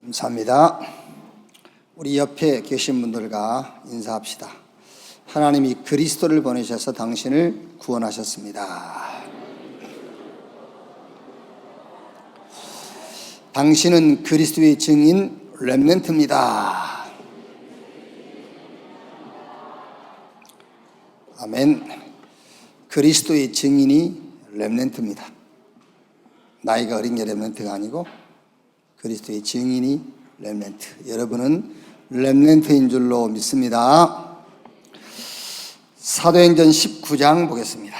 감사합니다. 우리 옆에 계신 분들과 인사합시다. 하나님이 그리스도를 보내셔서 당신을 구원하셨습니다. 당신은 그리스도의 증인 렘넌트입니다. 아멘. 그리스도의 증인이 렘넌트입니다. 나이가 어린 게 렘넌트가 아니고 그리스도의 증인이 렘넌트. 여러분은 렘넌트인 줄로 믿습니다. 사도행전 19장 보겠습니다.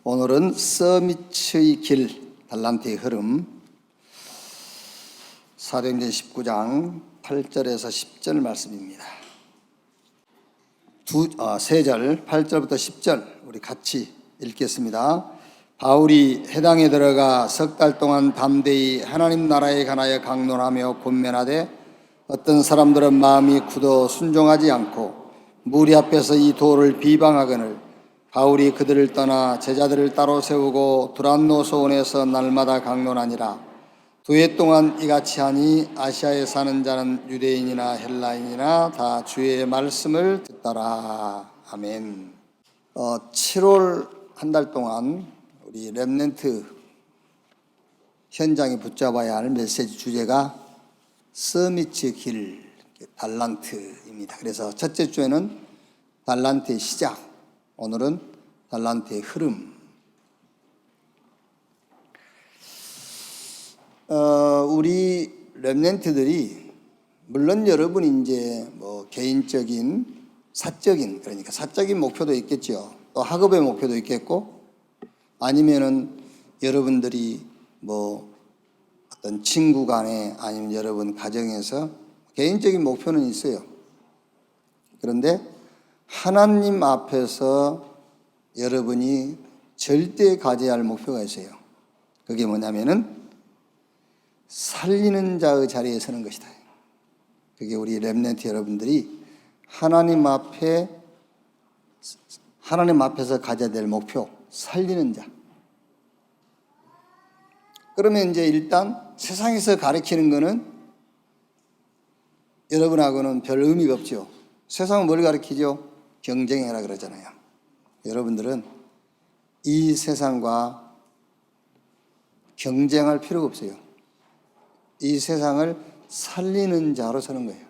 오늘은 서밋의 길, 달란트의 흐름. 사도행전 19장 8절에서 10절 말씀입니다. 세 절, 8절부터 10절 우리 같이 읽겠습니다. 바울이 해당에 들어가 석 달 동안 담대히 하나님 나라에 관하여 강론하며 권면하되 어떤 사람들은 마음이 굳어 순종하지 않고 무리 앞에서 이 도를 비방하거늘 바울이 그들을 떠나 제자들을 따로 세우고 두란노 소원에서 날마다 강론하니라. 2해 동안 이같이 하니 아시아에 사는 자는 유대인이나 헬라인이나 다 주의 말씀을 듣더라. 아멘. 7월 한 달 동안 우리 렘넌트 현장에 붙잡아야 할 메시지 주제가 서밋의 길, 달란트입니다. 그래서 첫째 주에는 달란트의 시작, 오늘은 달란트의 흐름. 우리 렘넌트들이 물론 여러분이 이제 뭐 개인적인 사적인, 그러니까 사적인 목표도 있겠죠. 또 학업의 목표도 있겠고, 아니면은 여러분들이 뭐 어떤 친구 간에 아니면 여러분 가정에서 개인적인 목표는 있어요. 그런데 하나님 앞에서 여러분이 절대 가져야 할 목표가 있어요. 그게 뭐냐면은 살리는 자의 자리에 서는 것이다. 그게 우리 렘넌트 여러분들이 하나님 앞에서 가져야 될 목표, 살리는 자. 그러면 이제 일단 세상에서 가르치는 거는 여러분하고는 별 의미가 없죠. 세상은 뭘 가르치죠? 경쟁해라 그러잖아요. 여러분들은 이 세상과 경쟁할 필요가 없어요. 이 세상을 살리는 자로 서는 거예요.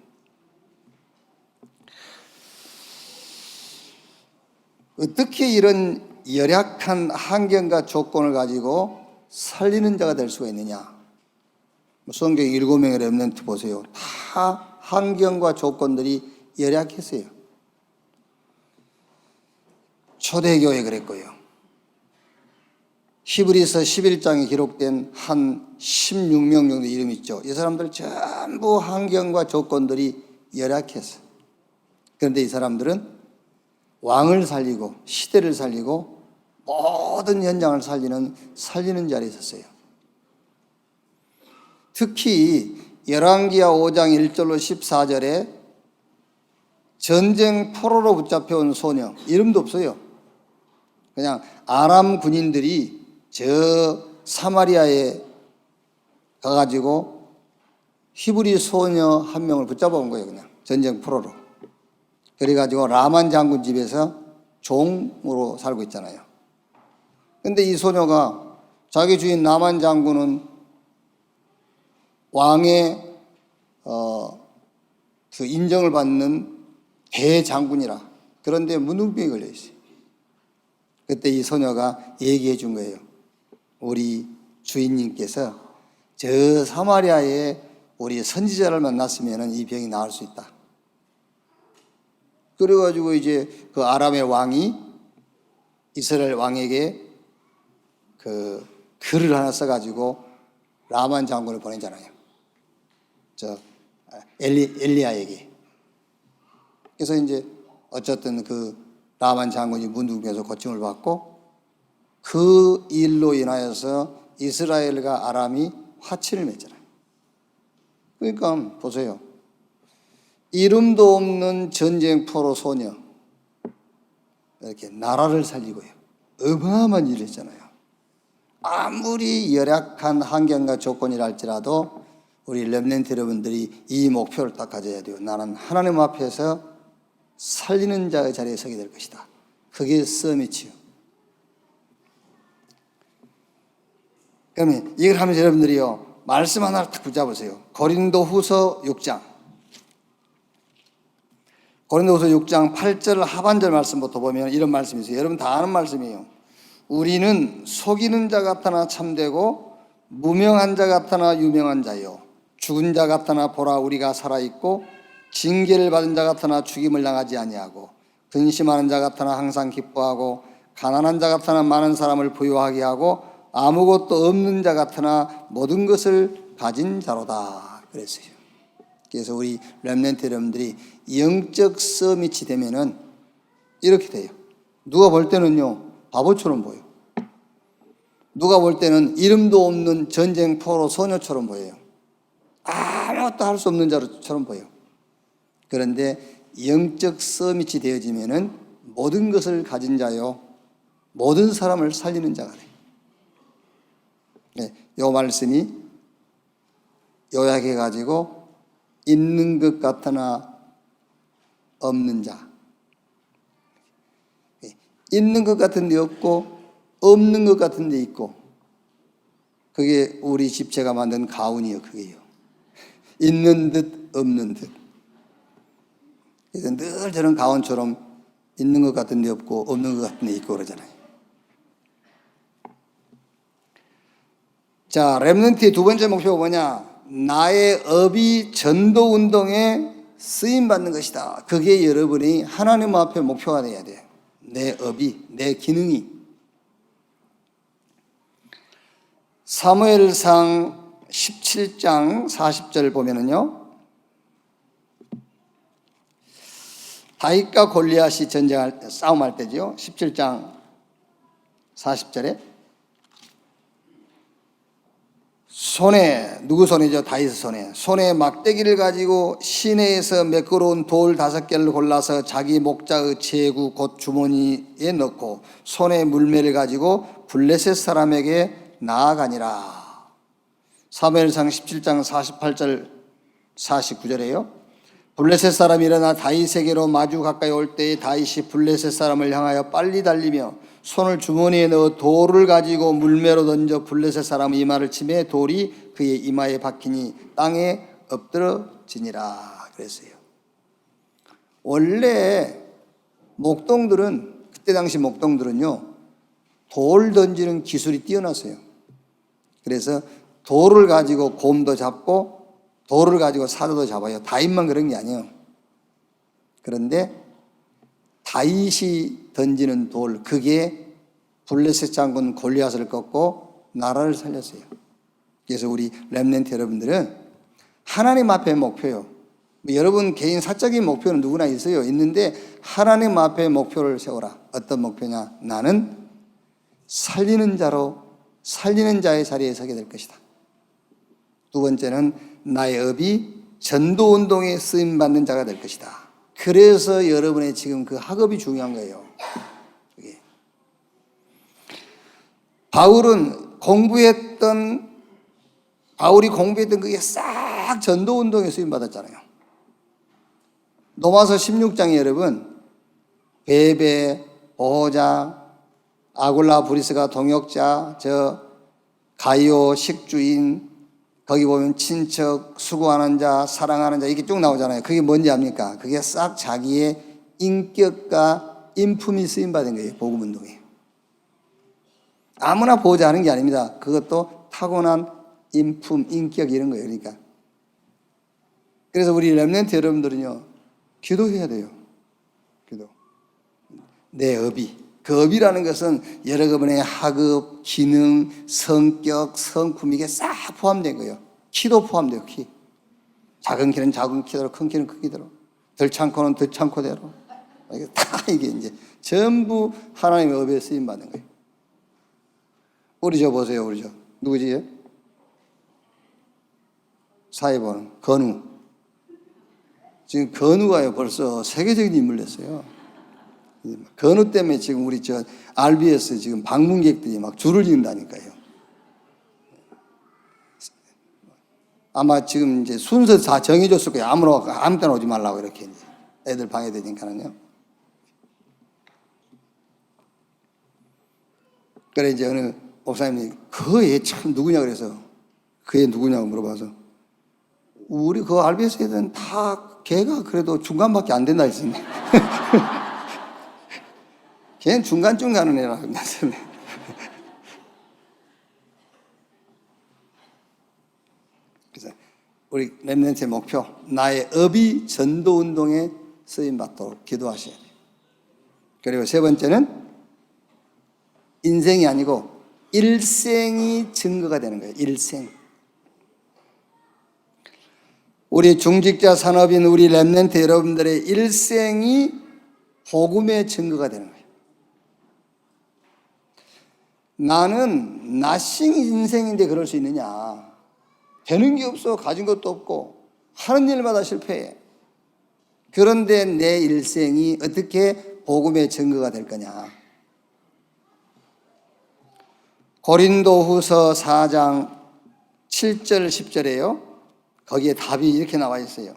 어떻게 이런 열악한 환경과 조건을 가지고 살리는 자가 될 수가 있느냐? 성경 7명의 렘넌트 보세요. 다 환경과 조건들이 열악했어요. 초대교회 그랬고요. 히브리서 11장에 기록된 한 16명 정도 이름이 있죠. 이 사람들 전부 환경과 조건들이 열악했어요. 그런데 이 사람들은 왕을 살리고 시대를 살리고 모든 현장을 살리는 자리에 있었어요. 특히 열왕기하 5장 1절로 14절에 전쟁 포로로 붙잡혀온 소녀, 이름도 없어요. 그냥 아람 군인들이 저 사마리아에 가가지고 히브리 소녀 한 명을 붙잡아 온 거예요. 그냥 전쟁 포로로. 그래가지고 라만 장군 집에서 종으로 살고 있잖아요. 근데 이 소녀가 자기 주인 라만 장군은 왕의 그 인정을 받는 대장군이라. 그런데 문둥병이 걸려 있어요. 그때 이 소녀가 얘기해 준 거예요. 우리 주인님께서 저 사마리아에 우리 선지자를 만났으면 이 병이 나을 수 있다. 그래가지고 이제 그 아람의 왕이 이스라엘 왕에게 그 글을 하나 써가지고 라만 장군을 보내잖아요. 엘리야에게. 그래서 이제 어쨌든 그 라만 장군이 문둥병에서 고침을 받고 그 일로 인하여서 이스라엘과 아람이 화친을 맺잖아요. 그러니까 보세요. 이름도 없는 전쟁포로 소녀, 이렇게 나라를 살리고요. 어마어마한 일을 했잖아요. 아무리 열악한 환경과 조건이라 할지라도 우리 렘넌트 여러분들이 이 목표를 딱 가져야 돼요. 나는 하나님 앞에서 살리는 자의 자리에 서게 될 것이다. 그게 서밋이요. 그러면 이걸 하면서 여러분들이요, 말씀 하나를 딱 붙잡으세요. 고린도후서 6장. 고린도후서 6장 8절 하반절 말씀부터 보면 이런 말씀이 있어요. 여러분 다 아는 말씀이에요. 우리는 속이는 자 같으나 참되고 무명한 자 같으나 유명한 자요, 죽은 자 같으나 보라 우리가 살아있고 징계를 받은 자 같으나 죽임을 당하지 아니하고 근심하는 자 같으나 항상 기뻐하고 가난한 자 같으나 많은 사람을 부유하게 하고 아무것도 없는 자 같으나 모든 것을 가진 자로다 그랬어요. 그래서 우리 렘넌트 여러분들이 영적 서밋이 되면은 이렇게 돼요. 누가 볼 때는요 바보처럼 보여. 누가 볼 때는 이름도 없는 전쟁포로 소녀처럼 보여요. 아무것도 할 수 없는 자처럼 보여. 그런데 영적 서밋이 되어지면은 모든 것을 가진 자요, 모든 사람을 살리는 자가 돼. 네, 이 말씀이 요약해 가지고 있는 것 같으나 없는 자, 있는 것 같은 데 없고 없는 것 같은 데 있고, 그게 우리 집체가 만든 가운이요. 그게요, 있는 듯 없는 듯. 그래서 늘 저런 가운처럼 있는 것 같은 데 없고 없는 것 같은 데 있고 그러잖아요. 자, 렘넌트의 두 번째 목표가 뭐냐? 나의 업이 전도 운동에 쓰임 받는 것이다. 그게 여러분이 하나님 앞에 목표가 돼야 돼요. 내 업이, 내 기능이. 사무엘상 17장 40절 보면은요, 다윗과 골리앗이 싸움할 때죠. 17장 40절에 손에, 누구 손이죠? 다윗의 손에. 손에 막대기를 가지고 시내에서 매끄러운 돌 5개를 골라서 자기 목자의 제구 곧 주머니에 넣고 손에 물매를 가지고 블레셋 사람에게 나아가니라. 사무엘상 17장 48절 49절에요. 블레셋 사람이 일어나 다윗에게로 마주 가까이 올 때에 다윗이 블레셋 사람을 향하여 빨리 달리며 손을 주머니에 넣어 돌을 가지고 물매로 던져 블레셋 사람의 이마를 치매 돌이 그의 이마에 박히니 땅에 엎드러지니라 그랬어요. 원래 목동들은, 그때 당시 목동들은요, 돌 던지는 기술이 뛰어났어요. 그래서 돌을 가지고 곰도 잡고 돌을 가지고 사자도 잡아요. 다윗만 그런 게 아니에요. 그런데 다윗이 던지는 돌, 그게 블레셋 장군 골리앗을 꺾고 나라를 살렸어요. 그래서 우리 렘넌트 여러분들은 하나님 앞에 목표요. 여러분 개인 사적인 목표는 누구나 있어요. 있는데 하나님 앞에 목표를 세워라. 어떤 목표냐? 나는 살리는 자로, 살리는 자의 자리에 서게 될 것이다. 두 번째는 나의 업이 전도운동에 쓰임받는 자가 될 것이다. 그래서 여러분의 지금 그 학업이 중요한 거예요. 그게. 바울이 공부했던 그게 싹 전도운동에 쓰임받았잖아요. 로마서 16장에 여러분, 베베, 보호자, 아굴라 브리스가 동역자, 가이오 식주인, 거기 보면 친척, 수고하는 자, 사랑하는 자, 이게 쭉 나오잖아요. 그게 뭔지 압니까? 그게 싹 자기의 인격과 인품이 쓰임받은 거예요. 복음운동에. 아무나 보호자 하는 게 아닙니다. 그것도 타고난 인품, 인격 이런 거예요. 그러니까. 그래서 우리 렘넌트 여러분들은요, 기도해야 돼요. 기도. 내 업이. 그 업이라는 것은 여러분의 학업, 기능, 성격, 성품 이게 싹 포함된 거예요. 키도 포함돼요. 키. 작은 키는 작은 키대로, 큰 키는 큰 키대로, 덜 참고는 덜 참고대로. 이게 다 이게 이제 전부 하나님의 업에 쓰임 받는 거예요. 우리 저 보세요. 우리 저 누구지? 사회보는 건우. 지금 건우가요 벌써 세계적인 인물 됐어요. 건우 때문에 지금 우리 저 RBS 지금 방문객들이 막 줄을 이은다니까요. 아마 지금 이제 순서 다 정해졌을 거예요. 아무 때나 오지 말라고 이렇게 이제 애들 방해되니까는요. 그래 이제 어느 목사님이 그 애 참 누구냐 그래서 그 애 누구냐고 물어봐서 우리 그 RBS 애들은 다 걔가 그래도 중간밖에 안 된다 했습니다. 걔는 중간쯤 가는 애라 그랬습니다. 그래서 우리 렘넌트의 목표, 나의 업이 전도운동에 쓰임받도록 기도하셔야 돼요. 그리고 세 번째는 인생이 아니고 일생이 증거가 되는 거예요. 일생. 우리 중직자 산업인 우리 렘넌트 여러분들의 일생이 복음의 증거가 되는 거예요. 나는 나싱 인생인데 그럴 수 있느냐. 되는 게 없어. 가진 것도 없고 하는 일마다 실패해. 그런데 내 일생이 어떻게 복음의 증거가 될 거냐. 고린도후서 4장 7절 10절에요. 거기에 답이 이렇게 나와 있어요.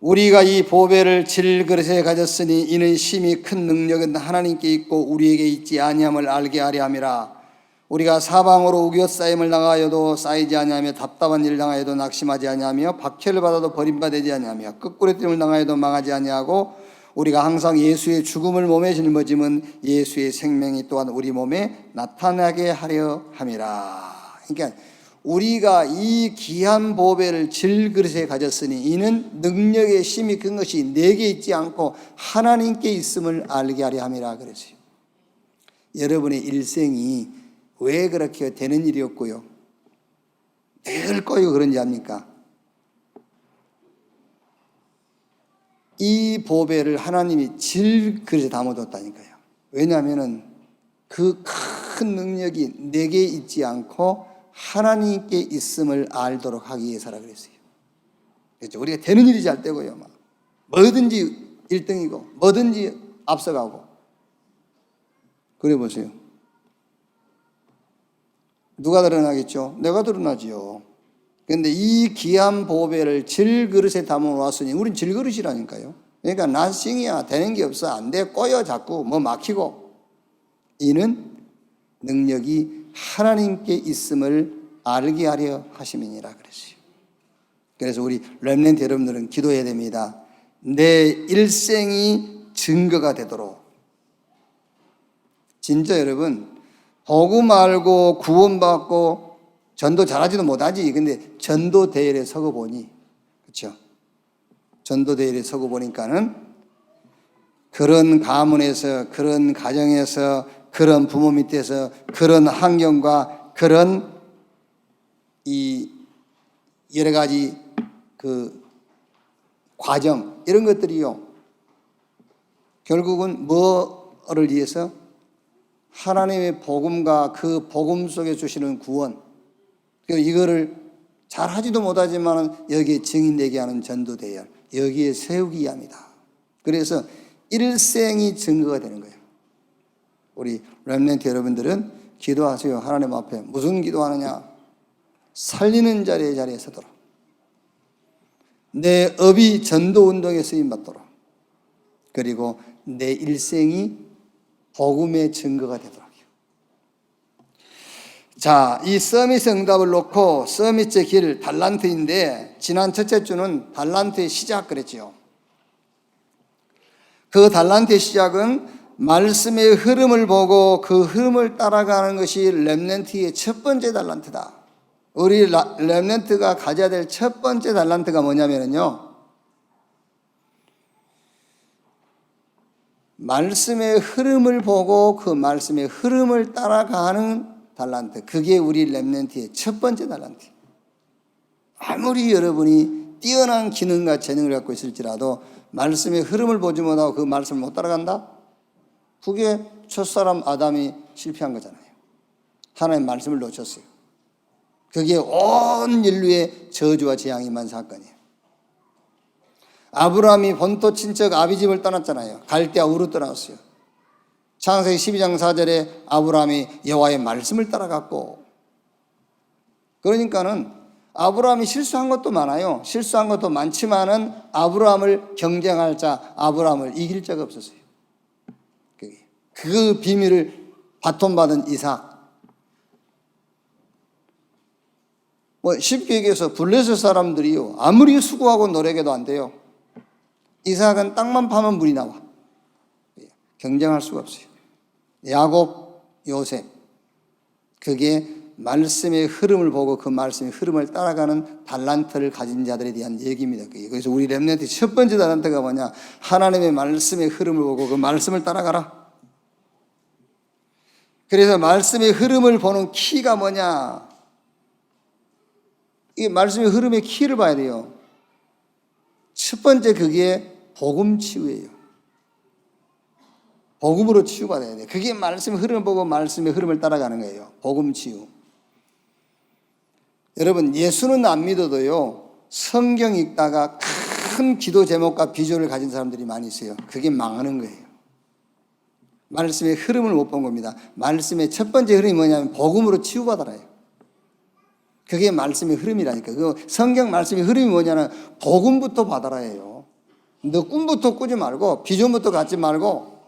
우리가 이 보배를 질그릇에 가졌으니 이는 심히 큰 능력은 하나님께 있고 우리에게 있지 아니함을 알게 하려 함이라. 우리가 사방으로 우겨싸임을 당하여도 쌓이지 아니하며 답답한 일을 당하여도 낙심하지 아니하며 박해를 받아도 버림받지 아니하며 끄꾸러뜨림을 당하여도 망하지 아니하고 우리가 항상 예수의 죽음을 몸에 짊어짐은 예수의 생명이 또한 우리 몸에 나타나게 하려 함이라. 그러니까 우리가 이 귀한 보배를 질그릇에 가졌으니 이는 능력의 힘이 큰 것이 내게 있지 않고 하나님께 있음을 알게 하려 함이라 그랬어요. 여러분의 일생이 왜 그렇게 되는 일이었고요, 늘 꼬이고 그런지 압니까? 이 보배를 하나님이 질그릇에 담아뒀다니까요. 왜냐하면 그 큰 능력이 내게 있지 않고 하나님께 있음을 알도록 하기 위해서라 그랬어요. 그렇죠? 우리가 되는 일이 잘 되고요, 뭐든지 1등이고 뭐든지 앞서가고. 그래 보세요. 누가 드러나겠죠? 내가 드러나지요. 그런데 이 귀한 보배를 질그릇에 담아놓았으니 우린 질그릇이라니까요. 그러니까 나싱이야. 되는 게 없어. 안 돼. 꼬여 자꾸 뭐 막히고. 이는 능력이 하나님께 있음을 알게 하려 하심이니라 그랬어요. 그래서 우리 렘넌트 여러분들은 기도해야 됩니다. 내 일생이 증거가 되도록. 진짜 여러분, 복음 알고 구원받고 전도 잘하지도 못하지. 근데 전도 대회에 서고 보니, 그렇죠? 전도 대회에 서고 보니까는 그런 가문에서, 그런 가정에서, 그런 부모 밑에서, 그런 환경과 그런 이 여러 가지 그 과정, 이런 것들이요, 결국은 뭐를 위해서? 하나님의 복음과 그 복음 속에 주시는 구원, 이거를 잘 하지도 못하지만 여기에 증인되게 하는 전도 대열, 여기에 세우기 위함이다. 그래서 일생이 증거가 되는 거예요. 우리 렘넌트 여러분들은 기도하세요. 하나님 앞에. 무슨 기도하느냐? 살리는 자리에 서도록, 내 업이 전도운동에 쓰임받도록, 그리고 내 일생이 복음의 증거가 되도록. 자, 이 서밋 응답을 놓고 서밋의 길, 달란트인데 지난 첫째 주는 달란트의 시작 그랬죠. 그 달란트의 시작은 말씀의 흐름을 보고 그 흐름을 따라가는 것이 렘넌트의 첫 번째 달란트다. 우리 렘넌트가 가져야 될 첫 번째 달란트가 뭐냐면요, 말씀의 흐름을 보고 그 말씀의 흐름을 따라가는 달란트. 그게 우리 렘넌트의 첫 번째 달란트. 아무리 여러분이 뛰어난 기능과 재능을 갖고 있을지라도 말씀의 흐름을 보지 못하고 그 말씀을 못 따라간다? 그게 첫사람 아담이 실패한 거잖아요. 하나님의 말씀을 놓쳤어요. 그게 온 인류의 저주와 재앙이 임한 사건이에요. 아브라함이 본토 친척 아비집을 떠났잖아요. 갈대아 우르 떠났어요. 창세기 12장 4절에 아브라함이 여호와의 말씀을 따라갔고, 그러니까는 아브라함이 실수한 것도 많아요. 실수한 것도 많지만은 아브라함을 경쟁할 자, 아브라함을 이길 자가 없었어요. 그 비밀을 바톤받은 이삭. 쉽게 얘기해서 블레셋 사람들이요, 아무리 수고하고 노력해도 안 돼요. 이삭은 땅만 파면 물이 나와. 경쟁할 수가 없어요. 야곱, 요셉. 그게 말씀의 흐름을 보고 그 말씀의 흐름을 따라가는 달란트를 가진 자들에 대한 얘기입니다. 그래서 우리 렘넌트 첫 번째 달란트가 뭐냐? 하나님의 말씀의 흐름을 보고 그 말씀을 따라가라. 그래서 말씀의 흐름을 보는 키가 뭐냐? 이 말씀의 흐름의 키를 봐야 돼요. 첫 번째 그게 복음 치유예요. 복음으로 치유받아야 돼요. 그게 말씀의 흐름을 보고 말씀의 흐름을 따라가는 거예요. 복음 치유. 여러분, 예수는 안 믿어도요, 성경 읽다가 큰 기도 제목과 비전을 가진 사람들이 많이 있어요. 그게 망하는 거예요. 말씀의 흐름을 못 본 겁니다. 말씀의 첫 번째 흐름이 뭐냐면 복음으로 치유받아라요. 그게 말씀의 흐름이라니까. 그 성경 말씀의 흐름이 뭐냐면 복음부터 받아라예요. 너 꿈부터 꾸지 말고 비전부터 갖지 말고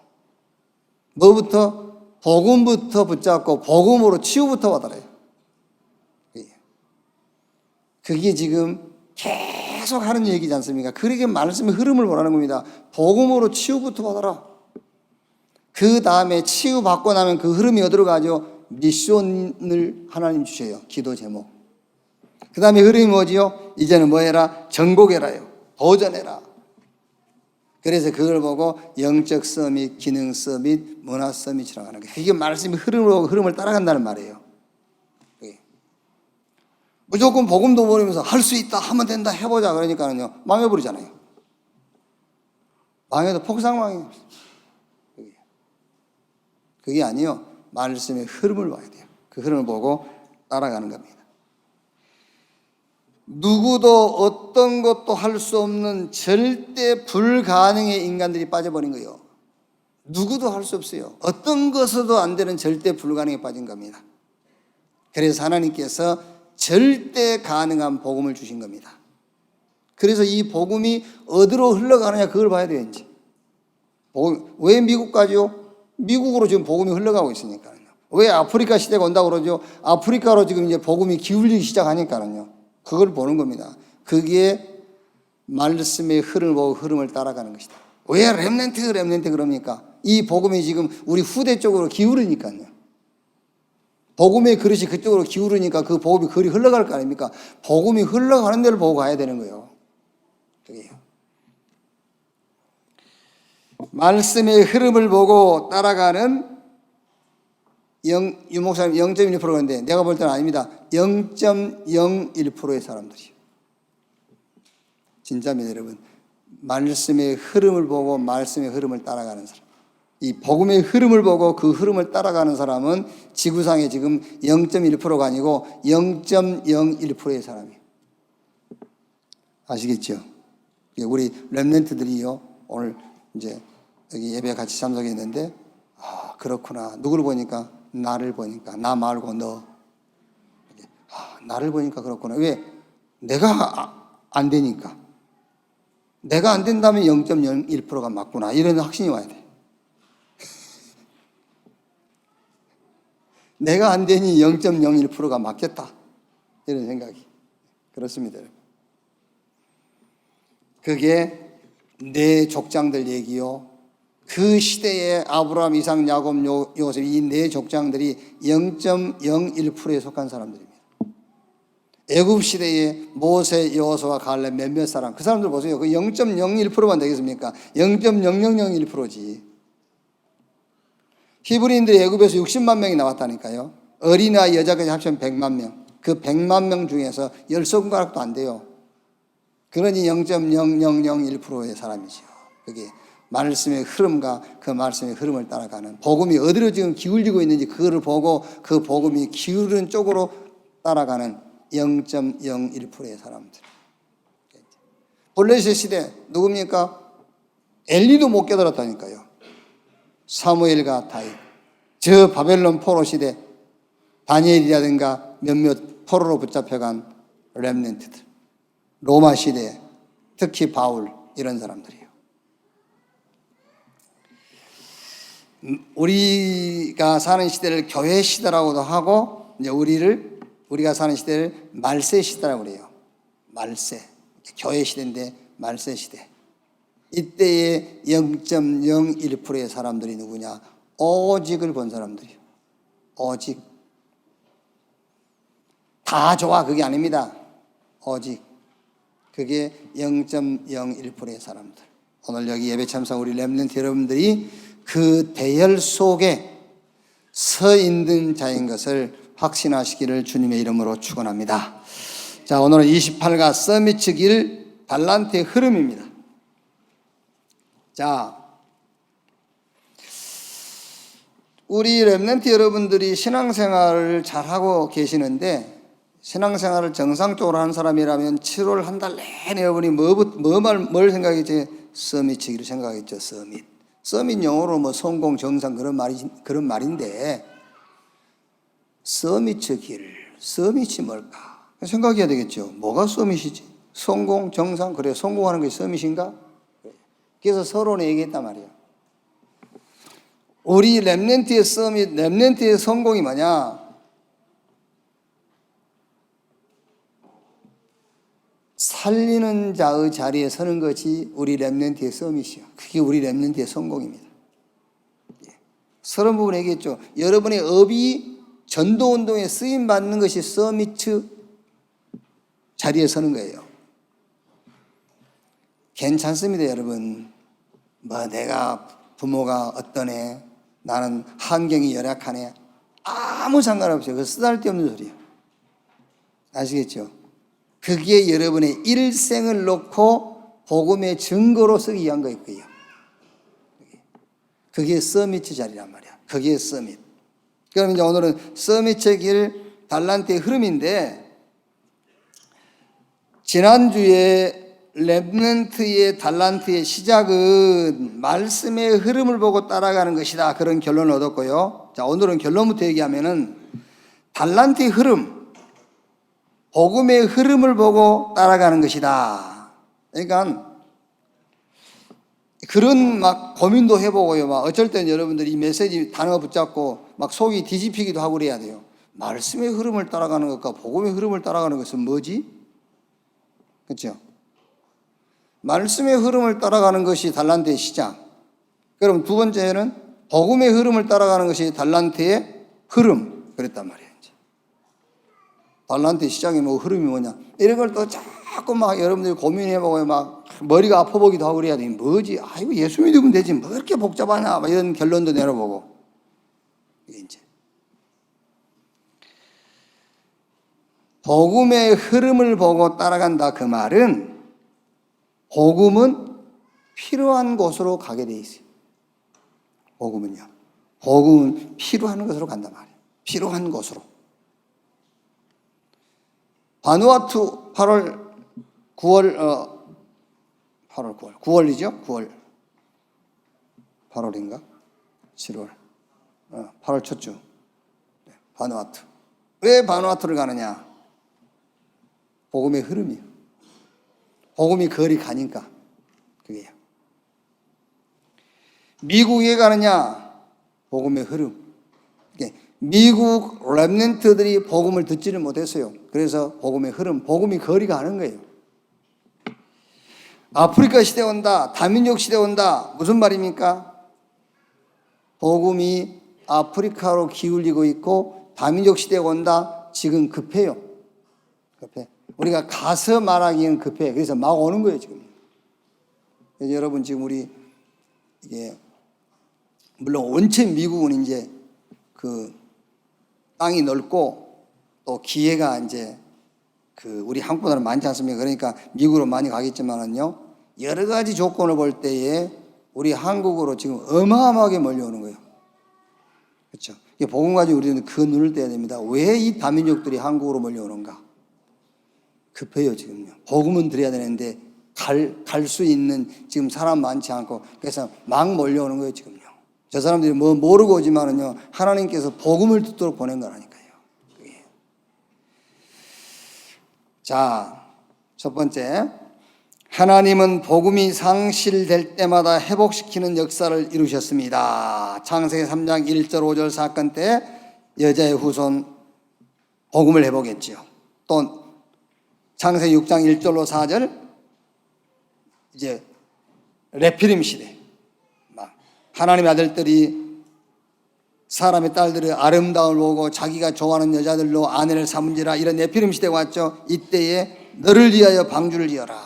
뭐부터? 복음부터 붙잡고 복음으로 치유부터 받아라요. 그게 지금 계속 하는 얘기지 않습니까? 그러게 말씀의 흐름을 보라는 겁니다. 복음으로 치유부터 받아라. 그 다음에 치유받고 나면 그 흐름이 어디로 가죠? 미션을 하나님 주셔요. 기도 제목. 그 다음에 흐름이 뭐지요? 이제는 뭐 해라? 정복해라요. 도전해라. 그래서 그걸 보고 영적 서밋, 기능 서밋, 문화 서밋이라고 하는 거예요. 이게 말씀의 흐름을 따라간다는 말이에요. 무조건 복음도 모르면서 할 수 있다, 하면 된다, 해보자 그러니까는요, 망해버리잖아요. 망해도 폭삭망해요. 그게 아니요. 말씀의 흐름을 봐야 돼요. 그 흐름을 보고 따라가는 겁니다. 누구도 어떤 것도 할 수 없는 절대 불가능의 인간들이 빠져버린 거예요. 누구도 할 수 없어요. 어떤 것으로도 안 되는 절대 불가능에 빠진 겁니다. 그래서 하나님께서 절대 가능한 복음을 주신 겁니다. 그래서 이 복음이 어디로 흘러가느냐 그걸 봐야 돼요. 이제 왜 미국까지요? 미국으로 지금 복음이 흘러가고 있으니까요. 왜 아프리카 시대가 온다고 그러죠? 아프리카로 지금 이제 복음이 기울기 시작하니까요. 그걸 보는 겁니다. 그게 말씀의 흐름을 보고 흐름을 따라가는 것이다. 왜 렘넌트 그럽니까? 이 복음이 지금 우리 후대 쪽으로 기울으니까요. 복음의 그릇이 그쪽으로 기울으니까 그 복음이 그리 흘러갈 거 아닙니까? 복음이 흘러가는 데를 보고 가야 되는 거예요. 그게요. 말씀의 흐름을 보고 따라가는 유목사님 0.1%인데 내가 볼 때는 아닙니다. 0.01%의 사람들이요. 진짜입니다, 여러분. 말씀의 흐름을 보고 말씀의 흐름을 따라가는 사람. 이 복음의 흐름을 보고 그 흐름을 따라가는 사람은 지구상에 지금 0.1%가 아니고 0.01%의 사람이에요. 아시겠죠? 우리 렘넌트들이요, 오늘 이제 여기 예배 같이 참석했는데, 아, 그렇구나. 누구를 보니까? 나를 보니까. 나 말고 너. 아, 나를 보니까 그렇구나. 왜? 내가 안 되니까. 내가 안 된다면 0.01%가 맞구나. 이런 확신이 와야 돼. 내가 안 되니 0.01%가 맞겠다. 이런 생각이. 그렇습니다. 그게 네 족장들 얘기요. 그 시대에 아브라함, 이삭, 야곱, 요셉 이 네 족장들이 0.01%에 속한 사람들입니다. 애굽 시대에 모세, 여호수아, 갈렙 몇몇 사람, 그 사람들 보세요. 그 0.01%만 되겠습니까? 0.0001%지. 히브리인들이 애굽에서 60만 명이 나왔다니까요. 어린아이 여자까지 합치면 100만 명. 그 100만 명 중에서 10손가락도 안 돼요. 그러니 0.0001%의 사람이죠. 그게 말씀의 흐름과 그 말씀의 흐름을 따라가는, 복음이 어디로 지금 기울이고 있는지 그거를 보고 그 복음이 기울은 쪽으로 따라가는 0.01%의 사람들. 블레셋 시대 누굽니까? 엘리도 못 깨달았다니까요. 사무엘과 다윗. 저 바벨론 포로 시대 다니엘이라든가 몇몇 포로로 붙잡혀간 렘넌트들. 로마 시대, 특히 바울 이런 사람들이에요. 우리가 사는 시대를 교회 시대라고도 하고 이제 우리가 사는 시대를 말세 시대라고 그래요. 말세. 교회 시대인데 말세 시대. 이때의 0.01%의 사람들이 누구냐? 오직을 본 사람들이에요. 오직. 다 좋아 그게 아닙니다. 오직. 그게 0.01%의 사람들. 오늘 여기 예배 참석 우리 렘넌트 여러분들이 그 대열 속에 서 있는 자인 것을 확신하시기를 주님의 이름으로 축원합니다. 자, 오늘은 28가 서밋 길 달란트의 흐름입니다. 자, 우리 렘넌트 여러분들이 신앙생활을 잘하고 계시는데 신앙생활을 정상적으로 하는 사람이라면 7월 한 달 내내 여러분이 뭘 생각했지? 서밋이기를 생각했죠. 서밋 영어로 뭐 성공, 정상 그런 말인데 서밋이 뭘까? 생각해야 되겠죠. 뭐가 서밋이지? 성공, 정상, 그래 성공하는 게 서밋인가? 그래서 서론에 얘기했단 말이에요. 우리 렘넌트의 서밋, 렘넌트의 성공이 뭐냐? 살리는 자의 자리에 서는 것이 우리 렘넌트의 서밋이요. 그게 우리 렘넌트의 성공입니다. 서론 부분 얘기했죠. 여러분의 업이 전도운동에 쓰임받는 것이 서밋 자리에 서는 거예요. 괜찮습니다, 여러분. 뭐 내가 부모가 어떠네, 나는 환경이 열악하네, 아무 상관없어요. 그 쓰잘데없는 소리예요. 아시겠죠? 그게 여러분의 일생을 놓고 복음의 증거로 쓰기 위한 거예요. 그게 서밋 자리란 말이야. 그게 서밋. 그럼 이제 오늘은 서밋의 길 달란트의 흐름인데, 지난주에 렘넌트의 달란트의 시작은 말씀의 흐름을 보고 따라가는 것이다. 그런 결론을 얻었고요. 자, 오늘은 결론부터 얘기하면은 달란트의 흐름, 복음의 흐름을 보고 따라가는 것이다. 그러니까 그런 막 고민도 해보고요. 막 어쩔 땐 여러분들이 이 메시지 단어 붙잡고 막 속이 뒤집히기도 하고 그래야 돼요. 말씀의 흐름을 따라가는 것과 복음의 흐름을 따라가는 것은 뭐지? 그렇죠? 말씀의 흐름을 따라가는 것이 달란트의 시작. 그럼 두 번째는 복음의 흐름을 따라가는 것이 달란트의 흐름. 그랬단 말이에요. 달란트의 시작이 뭐 흐름이 뭐냐. 이런 걸 또 자꾸 막 여러분들이 고민해보고 막 머리가 아파보기도 하고 그래야 돼. 뭐지? 아이고 예수 믿으면 되지. 뭐 이렇게 복잡하냐. 막 이런 결론도 내려보고. 이게 이제. 복음의 흐름을 보고 따라간다. 그 말은 복음은 필요한 곳으로 가게 돼 있어요. 복음은요. 복음은 필요한 곳으로 간단 말이에요. 필요한 곳으로. 바누아투 9월이죠? 9월. 8월인가? 7월. 8월 첫 주. 바누아투. 왜 바누아투를 가느냐? 복음의 흐름이요. 복음이 거리 가니까. 그게요. 미국에 가느냐? 복음의 흐름. 미국 렘넌트들이 복음을 듣지를 못했어요. 그래서 복음의 흐름, 복음이 거리 가는 거예요. 아프리카 시대 온다, 다민족 시대 온다. 무슨 말입니까? 복음이 아프리카로 기울이고 있고 다민족 시대가 온다. 지금 급해요. 급해. 우리가 가서 말하기는 급해. 그래서 막 오는 거예요, 지금. 그래서 여러분, 지금 우리, 이게, 물론 원체 미국은 이제 그 땅이 넓고 또 기회가 이제 그 우리 한국보다는 많지 않습니까? 그러니까 미국으로 많이 가겠지만은요, 여러 가지 조건을 볼 때에 우리 한국으로 지금 어마어마하게 몰려오는 거예요. 그렇죠? 이게 복음 가지고 우리는 그 눈을 떼야 됩니다. 왜 이 다민족들이 한국으로 몰려오는가? 급해요, 지금요. 복음은 드려야 되는데 갈 수 있는 지금 사람 많지 않고 그래서 막 몰려오는 거예요, 지금요. 저 사람들이 뭐 모르고 오지만은요, 하나님께서 복음을 듣도록 보낸 거라니까요. 그게. 자, 첫 번째, 하나님은 복음이 상실될 때마다 회복시키는 역사를 이루셨습니다. 창세기 3장 1절 5절 사건 때 여자의 후손 복음을 회복했지요. 또 창세기 6장 1절로 4절 이제 레피림 시대, 하나님의 아들들이 사람의 딸들의 아름다움을 보고 자기가 좋아하는 여자들로 아내를 삼은지라, 이런 네피림 시대가 왔죠. 이때에 너를 위하여 방주를 지어라,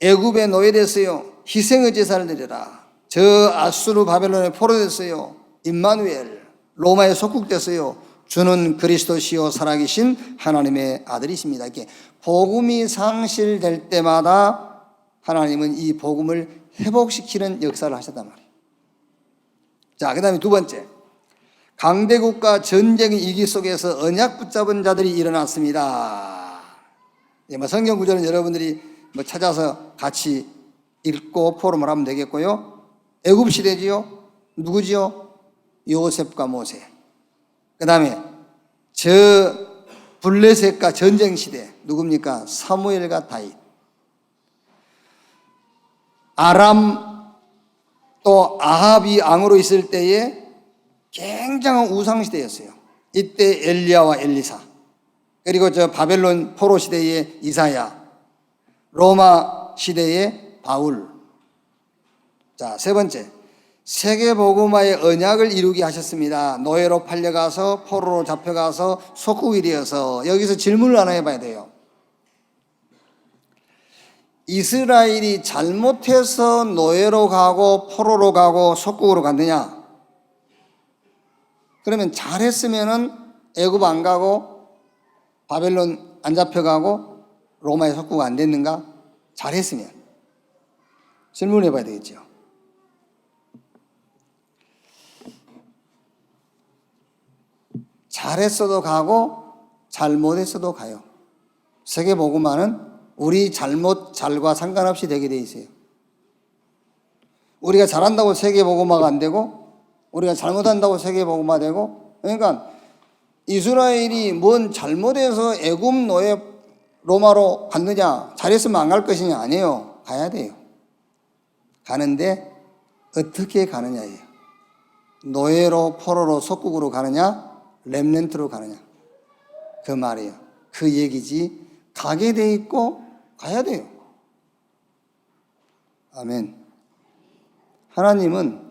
애굽에 노예됐어요, 희생의 제사를 드려라, 저 아수르 바벨론에 포로됐어요, 임마누엘 로마에 속국됐어요, 주는 그리스도시요 살아계신 하나님의 아들이십니다. 이렇게 복음이 상실될 때마다 하나님은 이 복음을 회복시키는 역사를 하셨단 말이에요. 자, 그 다음에 두 번째, 강대국과 전쟁의 위기 속에서 언약 붙잡은 자들이 일어났습니다. 성경 구절은 여러분들이 찾아서 같이 읽고 포럼을 하면 되겠고요. 애굽 시대지요. 누구지요? 요셉과 모세. 그 다음에 저 블레셋과 전쟁 시대 누굽니까? 사무엘과 다윗. 아람 또 아합이 왕으로 있을 때에 굉장한 우상시대였어요. 이때 엘리야와 엘리사, 그리고 저 바벨론 포로 시대의 이사야, 로마 시대의 바울. 자, 세 번째, 세계복음화의 언약을 이루게 하셨습니다. 노예로 팔려가서 포로로 잡혀가서 속국이 되어서. 여기서 질문을 하나 해봐야 돼요. 이스라엘이 잘못해서 노예로 가고 포로로 가고 속국으로 갔느냐? 그러면 잘했으면은 애굽 안 가고 바벨론 안 잡혀가고 로마에 속국 안 됐는가? 잘했으면. 질문해 봐야 되겠죠. 잘했어도 가고 잘못했어도 가요. 세계복음화는 우리 잘못 잘과 상관없이 되게 돼 있어요. 우리가 잘한다고 세계복음화가 안 되고, 우리가 잘못한다고 세계복음화 되고. 그러니까 이스라엘이 뭔 잘못해서 애굽 노예 로마로 갔느냐, 잘했으면 안 갈 것이냐? 아니에요. 가야 돼요. 가는데 어떻게 가느냐예요. 노예로 포로로 속국으로 가느냐, 렘넌트로 가느냐, 그 말이에요. 그 얘기지. 가게 돼 있고 가야 돼요. 아멘. 하나님은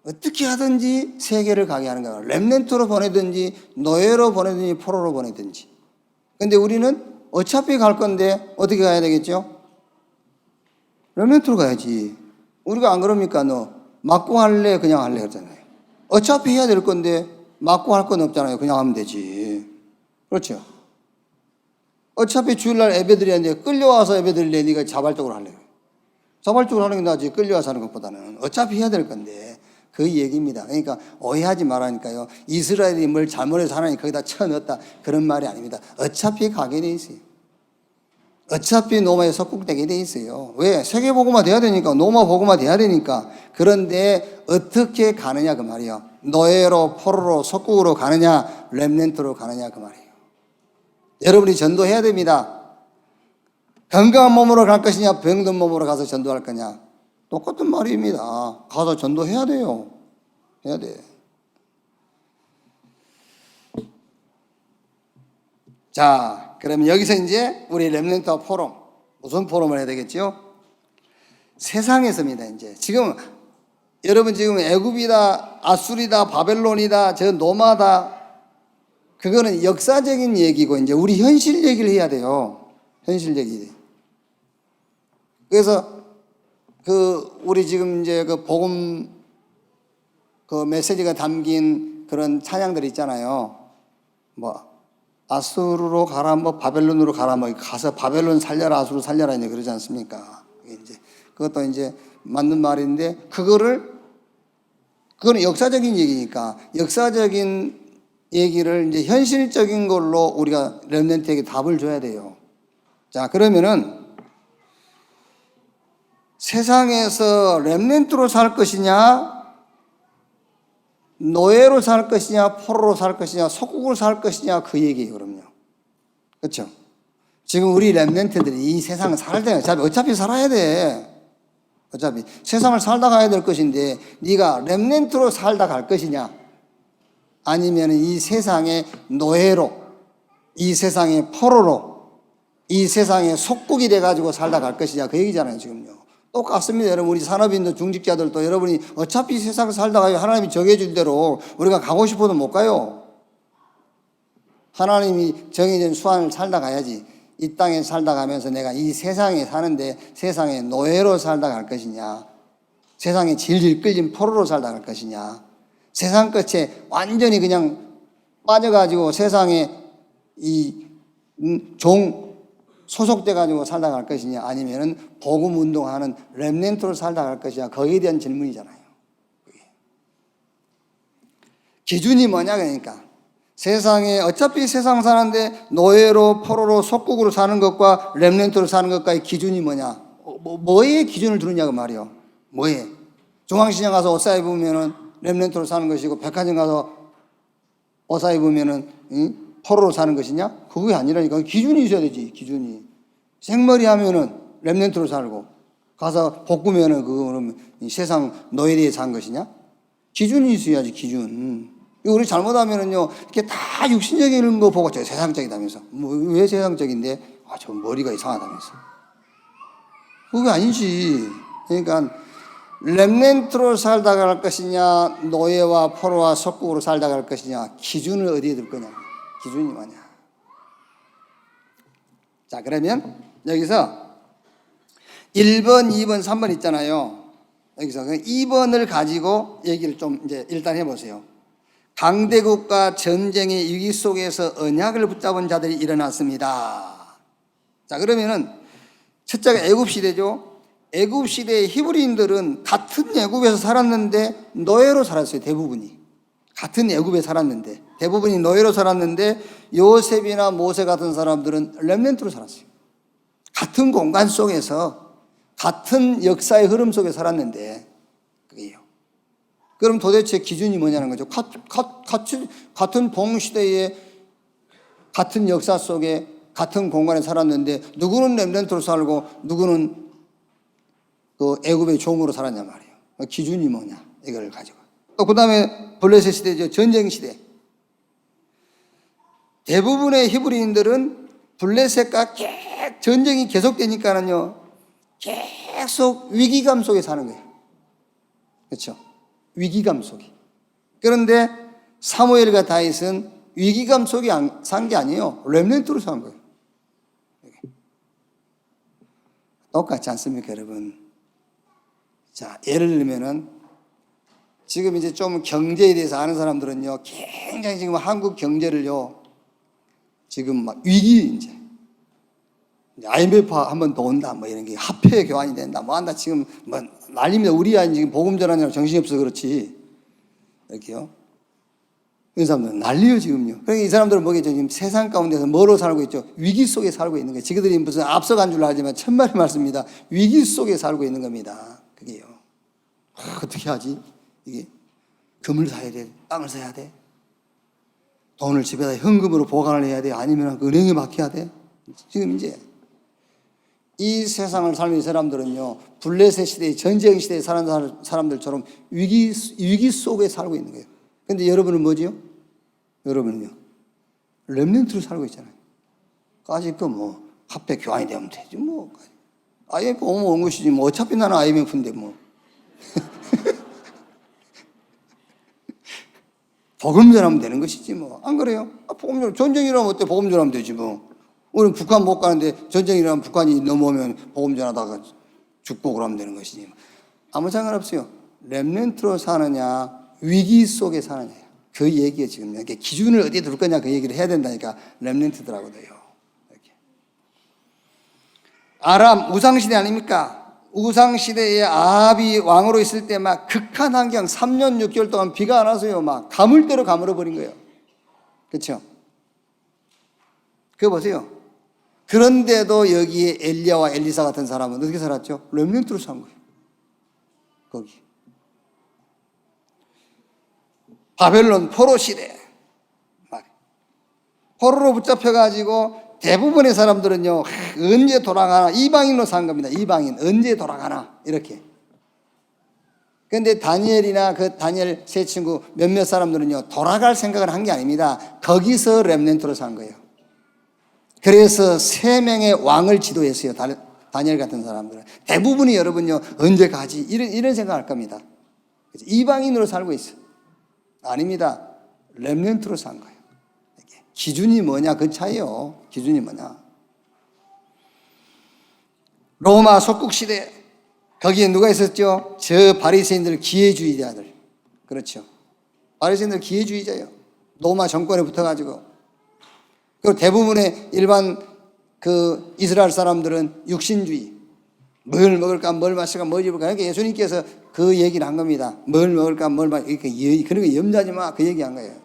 어떻게 하든지 세계를 가게 하는 거예요. 렘넌트로 보내든지 노예로 보내든지 포로로 보내든지. 근데 우리는 어차피 갈 건데 어떻게 가야 되겠죠? 렘넌트로 가야지. 우리가 안 그럽니까? 너 맞고 할래 그냥 할래 그러잖아요. 어차피 해야 될 건데 맞고 할 건 없잖아요. 그냥 하면 되지. 그렇죠? 어차피 주일날 예배드리는데 끌려와서 예배드릴래? 네가 자발적으로 할래? 자발적으로 하는 게 낫지, 끌려와서 하는 것보다는. 어차피 해야 될 건데. 그 얘기입니다. 그러니까 오해하지 말라니까요. 이스라엘이 뭘 잘못해서 하나님 거기다 쳐넣었다, 그런 말이 아닙니다. 어차피 가게 돼 있어요. 어차피 노마에 속국되게 돼 있어요. 왜? 세계복음화 돼야 되니까, 노마 복음화 돼야 되니까. 그런데 어떻게 가느냐 그 말이에요. 노예로 포로로 속국으로 가느냐, 렘넌트로 가느냐 그 말이에요. 여러분이 전도해야 됩니다. 건강한 몸으로 갈 것이냐, 병든 몸으로 가서 전도할 거냐, 똑같은 말입니다. 가서 전도해야 돼요. 해야 돼. 자, 그러면 여기서 이제 우리 렘넌트와 포럼, 무슨 포럼을 해야 되겠죠? 세상에서입니다. 이제 지금 여러분 지금 애굽이다, 아수리다, 바벨론이다, 저 노마다, 그거는 역사적인 얘기고 이제 우리 현실 얘기를 해야 돼요. 현실 얘기. 그래서 우리 지금 이제 복음 메시지가 담긴 그런 찬양들 있잖아요. 아수르로 가라, 바벨론으로 가라, 가서 바벨론 살려라, 아수르 살려라, 이제 그러지 않습니까? 이제 그것도 이제 맞는 말인데, 그거는 역사적인 얘기니까, 역사적인 얘기를 이제 현실적인 걸로 우리가 렘넌트에게 답을 줘야 돼요. 자, 그러면은 세상에서 렘넌트로 살 것이냐, 노예로 살 것이냐, 포로로 살 것이냐, 속국으로 살 것이냐, 그 얘기예요. 그럼요. 그렇죠? 지금 우리 렘넌트들이 이 세상을 살아야 돼. 어차피 살아야 돼. 어차피 세상을 살다 가야 될 것인데 네가 렘넌트로 살다 갈 것이냐, 아니면 이 세상의 노예로, 이 세상의 포로로, 이 세상의 속국이 돼가지고 살다 갈 것이냐, 그 얘기잖아요. 지금요 똑같습니다. 여러분, 우리 산업인도 중직자들도 여러분이 어차피 세상을 살다 가요. 하나님이 정해준 대로 우리가 가고 싶어도 못 가요. 하나님이 정해진 수완을 살다 가야지. 이 땅에 살다 가면서 내가 이 세상에 사는데 세상의 노예로 살다 갈 것이냐, 세상에 질질 끌린 포로로 살다 갈 것이냐, 세상 끝에 완전히 그냥 빠져가지고 세상에 이 종 소속돼 가지고 살다 갈 것이냐, 아니면은 복음 운동하는 렘넌트로 살다 갈 것이냐, 거기에 대한 질문이잖아요. 기준이 뭐냐, 그러니까 세상에 어차피 세상 사는데 노예로 포로로 속국으로 사는 것과 렘넌트로 사는 것과의 기준이 뭐냐, 뭐에 기준을 두느냐고 말이요. 뭐에? 중앙시장 가서 옷 사 입으면은 렘넌트로 사는 것이고, 백화점 가서 옷 사 입으면은 포로로 사는 것이냐? 그게 아니라니까. 기준이 있어야 되지. 기준이. 생머리 하면은 렘넌트로 살고, 가서 볶으면은 그거는 세상 노예에 산 것이냐? 기준이 있어야지. 기준. 우리 잘못하면은요, 이렇게 다 육신적인 거 보고 저 세상적이다면서. 왜 세상적인데? 저 머리가 이상하다면서. 그게 아니지. 그러니까 렘넌트로 살다 갈 것이냐, 노예와 포로와 속국으로 살다 갈 것이냐, 기준을 어디에 둘 거냐. 기준이 뭐냐. 자, 그러면 여기서 1번, 2번, 3번 있잖아요. 여기서 2번을 가지고 얘기를 좀 이제 일단 해보세요. 강대국과 전쟁의 위기 속에서 언약을 붙잡은 자들이 일어났습니다. 자, 그러면은 첫째가 애굽 시대죠. 애굽 시대의 히브리인들은 같은 애굽에서 살았는데 노예로 살았어요. 대부분이 같은 애굽에 살았는데, 대부분이 노예로 살았는데, 요셉이나 모세 같은 사람들은 렘넌트로 살았어요. 같은 공간 속에서 같은 역사의 흐름 속에 살았는데, 그게요. 그럼 도대체 기준이 뭐냐는 거죠. 같은 동시대에 같은 역사 속에 같은 공간에 살았는데, 누구는 렘넌트로 살고 누구는 그 애굽의 종으로 살았냐 말이에요. 기준이 뭐냐, 이걸 가지고. 또 그 다음에 블레셋 시대죠. 전쟁 시대. 대부분의 히브리인들은 블레셋과 전쟁이 계속되니까는요, 계속 위기감 속에 사는 거예요. 그렇죠? 위기감 속에. 그런데 사무엘과 다윗은 위기감 속에 산 게 아니에요. 렘넌트로 산 거예요. 똑같지 않습니까, 여러분? 자, 예를 들면은 지금 이제 좀 경제에 대해서 아는 사람들은요, 굉장히 지금 한국 경제를요, 지금 막 위기, 이제 IMF 한번 더 온다, 뭐 이런 게 화폐 교환이 된다, 뭐 한다, 지금 뭐 난립니다. 우리 아이 지금 복음 전하느라 정신이 없어서 그렇지. 이렇게요. 이 사람들은 난리요, 지금요. 그러니까 이 사람들은 뭐겠죠? 지금 세상 가운데서 뭐로 살고 있죠? 위기 속에 살고 있는 거예요. 지그들이 무슨 앞서간 줄 알지만 천만의 말씀입니다. 위기 속에 살고 있는 겁니다. 그게요. 어떻게 하지? 이게 금을 사야 돼? 땅을 사야 돼? 돈을 집에다 현금으로 보관을 해야 돼? 아니면 은행에 맡겨야 돼? 지금 이제 이 세상을 살는 사람들은요, 블레셋 시대, 전쟁 시대에 사는 사람들처럼 위기 속에 살고 있는 거예요. 근데 여러분은 뭐지요? 여러분은요, 렘넌트로 살고 있잖아요. 까짓 거 뭐 화폐 교환이 되면 되지 뭐. IMF 오면 온 것이지 뭐. 어차피 나는 IMF인데 뭐. 복음 전하면 되는 것이지 뭐. 안 그래요? 복음 전, 전쟁이라면 어때? 복음 전하면 되지 뭐. 우리는 북한 못 가는데 전쟁이라면 북한이 넘어오면 복음 전하다가 죽고 그러면 되는 것이지. 아무 상관없어요. 렘넌트로 사느냐, 위기 속에 사느냐. 그 얘기에 지금 이렇게 기준을 어디에 둘 거냐, 그 얘기를 해야 된다니까. 렘넌트들하고도요. 이렇게. 아람 우상시대 아닙니까? 우상시대에 아합이 왕으로 있을 때 막 극한 환경 3년 6개월 동안 비가 안 와서요, 막 가물대로 가물어버린 거예요. 그렇죠? 그거 보세요. 그런데도 여기에 엘리야와 엘리사 같은 사람은 어떻게 살았죠? 렘넌트로 산 거예요. 거기. 바벨론 포로 시대. 포로로 붙잡혀가지고 대부분의 사람들은요, 언제 돌아가나 이방인으로 산 겁니다. 이방인 언제 돌아가나 이렇게. 그런데 다니엘이나 그 다니엘 세 친구 몇몇 사람들은요, 돌아갈 생각을 한 게 아닙니다. 거기서 렘넌트로 산 거예요. 그래서 세 명의 왕을 지도했어요. 다니엘 같은 사람들은. 대부분이 여러분요, 언제 가지? 이런 생각할 겁니다. 이방인으로 살고 있어요. 아닙니다. 렘넌트로 산 거예요. 기준이 뭐냐? 그 차이요. 기준이 뭐냐? 로마 속국시대, 거기에 누가 있었죠? 저 바리새인들 기회주의자들. 그렇죠. 바리새인들 기회주의자예요. 로마 정권에 붙어가지고. 그리고 대부분의 일반 그 이스라엘 사람들은 육신주의. 뭘 먹을까, 뭘 마실까, 뭘 입을까. 그러니까 예수님께서 그 얘기를 한 겁니다. 뭘 먹을까, 뭘 마실까. 그러니까 염려하지 마. 그 얘기한 거예요.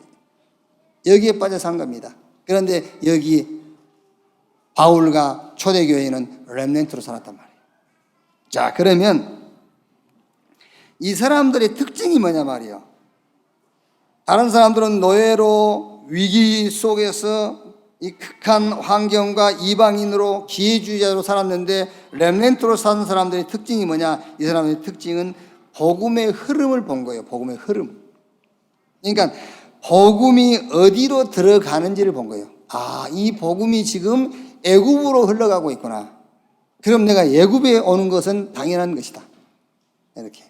여기에 빠져 산 겁니다. 그런데 여기 바울과 초대교회는 렘넌트로 살았단 말이에요. 자, 그러면 이 사람들의 특징이 뭐냐 말이에요. 다른 사람들은 노예로 위기 속에서 이 극한 환경과 이방인으로 기회주의자로 살았는데 렘넌트로 사는 사람들의 특징이 뭐냐? 이 사람들의 특징은 복음의 흐름을 본 거예요. 복음의 흐름. 그러니까 복음이 어디로 들어가는지를 본 거예요. 아, 이 복음이 지금 애굽으로 흘러가고 있구나. 그럼 내가 애굽에 오는 것은 당연한 것이다. 이렇게.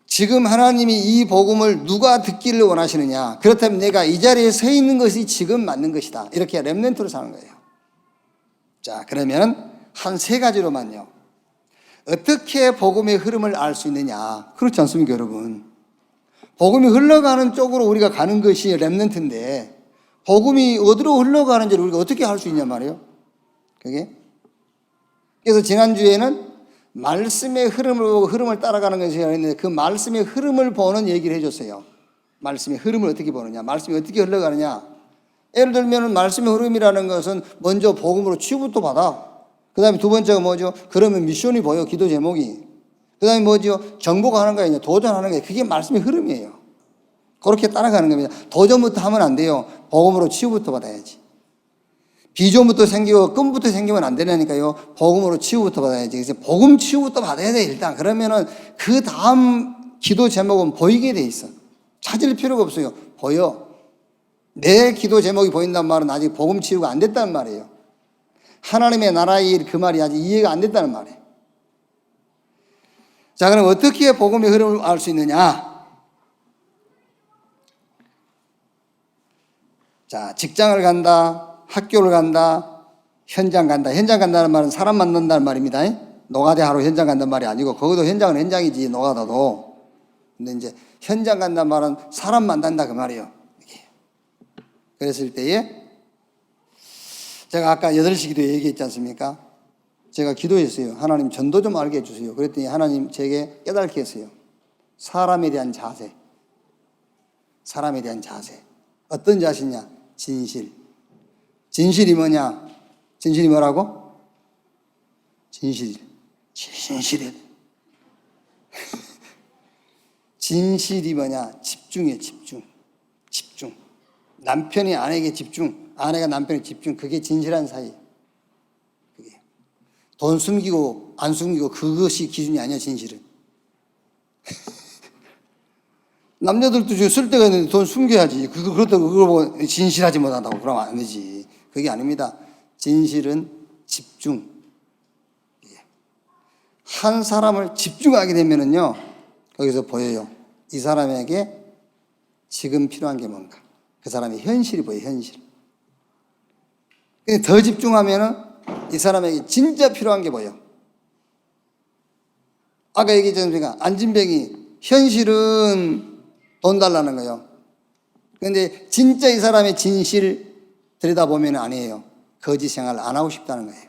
지금 하나님이 이 복음을 누가 듣기를 원하시느냐? 그렇다면 내가 이 자리에 서 있는 것이 지금 맞는 것이다. 이렇게 렘넌트로 사는 거예요. 자, 그러면 한 세 가지로만요. 어떻게 복음의 흐름을 알 수 있느냐? 그렇지 않습니까, 여러분? 복음이 흘러가는 쪽으로 우리가 가는 것이 렘넌트인데 복음이 어디로 흘러가는지를 우리가 어떻게 할 수 있냐 말이에요. 그게. 그래서 지난주에는 말씀의 흐름을 보고 흐름을 따라가는 것이 아닌데 그 말씀의 흐름을 보는 얘기를 해줬어요. 말씀의 흐름을 어떻게 보느냐, 말씀이 어떻게 흘러가느냐. 예를 들면 말씀의 흐름이라는 것은 먼저 복음으로 치유부터 받아. 그 다음에 두 번째가 뭐죠? 그러면 미션이 보여, 기도 제목이. 그 다음에 뭐죠? 정복하는 거예요. 도전하는 거예요. 그게 말씀의 흐름이에요. 그렇게 따라가는 겁니다. 도전부터 하면 안 돼요. 복음으로 치유부터 받아야지. 비전부터 생기고 끈부터 생기면 안 되니까요. 복음으로 치유부터 받아야지. 그래서 복음 치유부터 받아야 돼, 일단. 그러면은 그 다음 기도 제목은 보이게 돼 있어. 찾을 필요가 없어요. 보여. 내 기도 제목이 보인단 말은 아직 복음 치유가 안 됐다는 말이에요. 하나님의 나라의 일, 그 말이 아직 이해가 안 됐다는 말이에요. 자, 그럼 어떻게 복음의 흐름을 알 수 있느냐? 자, 직장을 간다. 학교를 간다, 현장 간다. 현장 간다는 말은 사람 만난다는 말입니다. 노가대 하러 현장 간다는 말이 아니고, 거기도 현장은 현장이지, 노가다도. 근데 이제 현장 간다는 말은 사람 만난다, 그 말이에요. 그랬을 때에, 제가 아까 8시 기도 얘기했지 않습니까? 제가 기도했어요. 하나님 전도 좀 알게 해주세요. 그랬더니 하나님 제게 깨닫게 했어요. 사람에 대한 자세. 사람에 대한 자세. 어떤 자세냐? 진실. 진실이 뭐냐? 진실이 뭐라고? 진실이. 진실이 뭐냐? 집중이에요, 집중. 남편이 아내에게 집중, 아내가 남편에게 집중. 그게 진실한 사이. 그게. 돈 숨기고, 안 숨기고, 그것이 기준이 아니야, 진실은. 남자들도 지금 쓸 데가 있는데 돈 숨겨야지. 그렇다고 그걸 보고 진실하지 못한다고 그러면 안 되지. 그게 아닙니다. 진실은 집중. 한 사람을 집중하게 되면은요, 거기서 보여요. 이 사람에게 지금 필요한 게 뭔가. 그 사람의 현실이 보여요, 현실. 근데 더 집중하면은 이 사람에게 진짜 필요한 게 보여. 아까 얘기했잖아요. 안진뱅이. 현실은 돈 달라는 거예요. 그런데 진짜 이 사람의 진실 들여다보면 아니에요. 거지 생활 안 하고 싶다는 거예요.